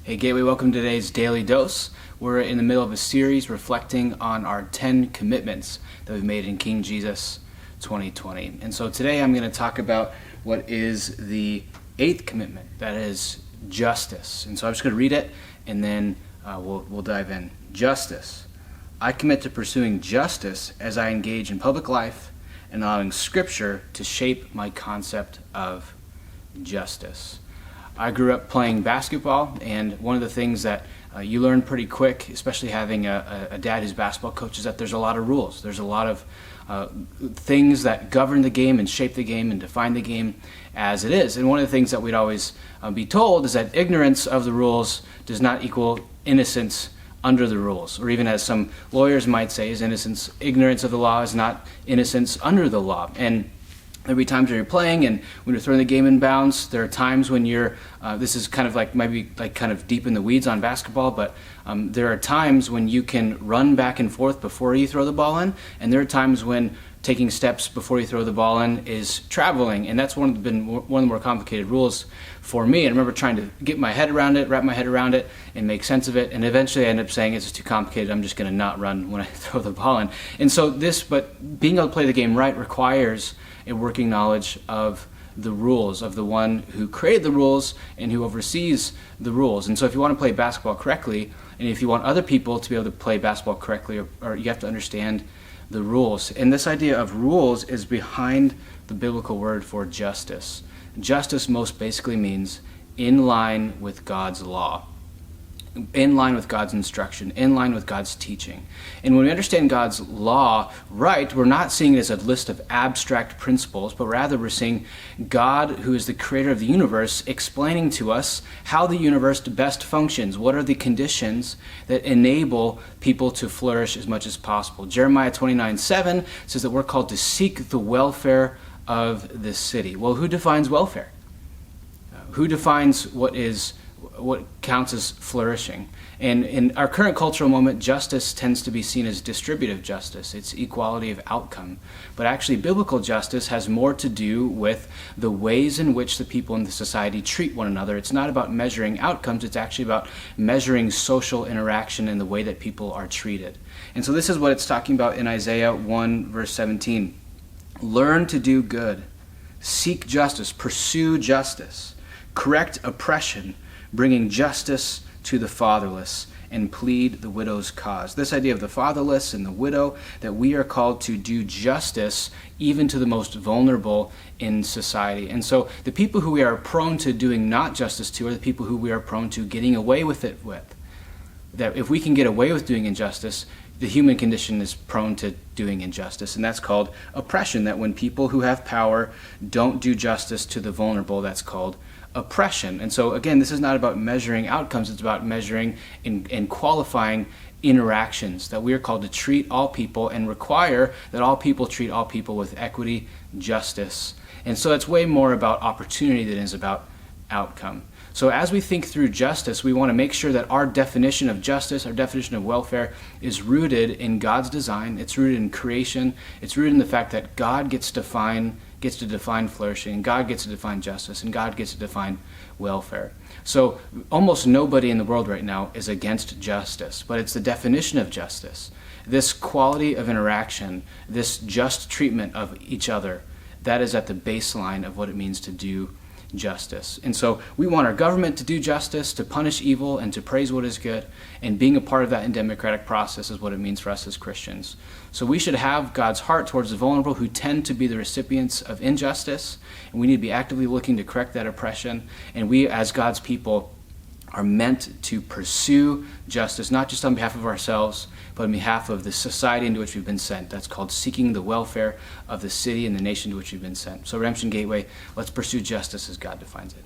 Hey Gateway, welcome to today's Daily Dose. We're in the middle of a series reflecting on our 10 commitments that we've made in King Jesus 2020. And so today I'm going to talk about what is the 8th commitment, that is justice. And so I'm just going to read it and then we'll dive in. Justice. I commit to pursuing justice as I engage in public life and allowing Scripture to shape my concept of justice. I grew up playing basketball, and one of the things that you learn pretty quick, especially having a dad who's a basketball coach, is that there's a lot of rules. There's a lot of things that govern the game and shape the game and define the game as it is. And one of the things that we'd always be told is that ignorance of the rules does not equal innocence under the rules, or even as some lawyers might say, is ignorance of the law is not innocence under the law. And there'll be times when you're playing and when you're throwing the game in bounds. There are times when you're, this is kind of like maybe like kind of deep in the weeds on basketball, but there are times when you can run back and forth before you throw the ball in, and there are times when taking steps before you throw the ball in is traveling, and that's one of the more complicated rules for me. And I remember trying to get my head around it, wrap my head around it, and make sense of it, and eventually I ended up saying it's too complicated, I'm just going to not run when I throw the ball in. And so but being able to play the game right requires a working knowledge of the rules, of the one who created the rules and who oversees the rules. And so if you want to play basketball correctly, and if you want other people to be able to play basketball correctly, or you have to understand the rules. And this idea of rules is behind the biblical word for justice. Justice most basically means in line with God's law, in line with God's instruction, in line with God's teaching. And when we understand God's law right, we're not seeing it as a list of abstract principles, but rather we're seeing God, who is the creator of the universe, explaining to us how the universe best functions. What are the conditions that enable people to flourish as much as possible? Jeremiah 29:7 says that we're called to seek the welfare of the city. Well, who defines welfare? Who defines what counts as flourishing? And in our current cultural moment, justice tends to be seen as distributive justice. It's equality of outcome. But actually, biblical justice has more to do with the ways in which the people in the society treat one another. It's not about measuring outcomes. It's actually about measuring social interaction and the way that people are treated. And so this is what it's talking about in Isaiah 1, verse 17. Learn to do good. Seek justice. Pursue justice. Correct oppression, bringing justice to the fatherless, and plead the widow's cause. This idea of the fatherless and the widow, that we are called to do justice even to the most vulnerable in society. And so the people who we are prone to doing not justice to are the people who we are prone to getting away with it with. That if we can get away with doing injustice, the human condition is prone to doing injustice, and that's called oppression. That when people who have power don't do justice to the vulnerable, that's called oppression. And so again, this is not about measuring outcomes, it's about measuring and qualifying interactions, that we are called to treat all people and require that all people treat all people with equity, justice. And so it's way more about opportunity than it is about outcome. So as we think through justice, we want to make sure that our definition of justice, our definition of welfare, is rooted in God's design. It's rooted in creation. It's rooted in the fact that God gets to define flourishing, and God gets to define justice, and God gets to define welfare. So almost nobody in the world right now is against justice, but it's the definition of justice, this quality of interaction, this just treatment of each other, that is at the baseline of what it means to do justice. And so we want our government to do justice, to punish evil, and to praise what is good, and being a part of that in democratic process is what it means for us as Christians. So we should have God's heart towards the vulnerable who tend to be the recipients of injustice, and we need to be actively looking to correct that oppression. And we as God's people are meant to pursue justice, not just on behalf of ourselves, but on behalf of the society into which we've been sent. That's called seeking the welfare of the city and the nation to which we've been sent. So Redemption Gateway, let's pursue justice as God defines it.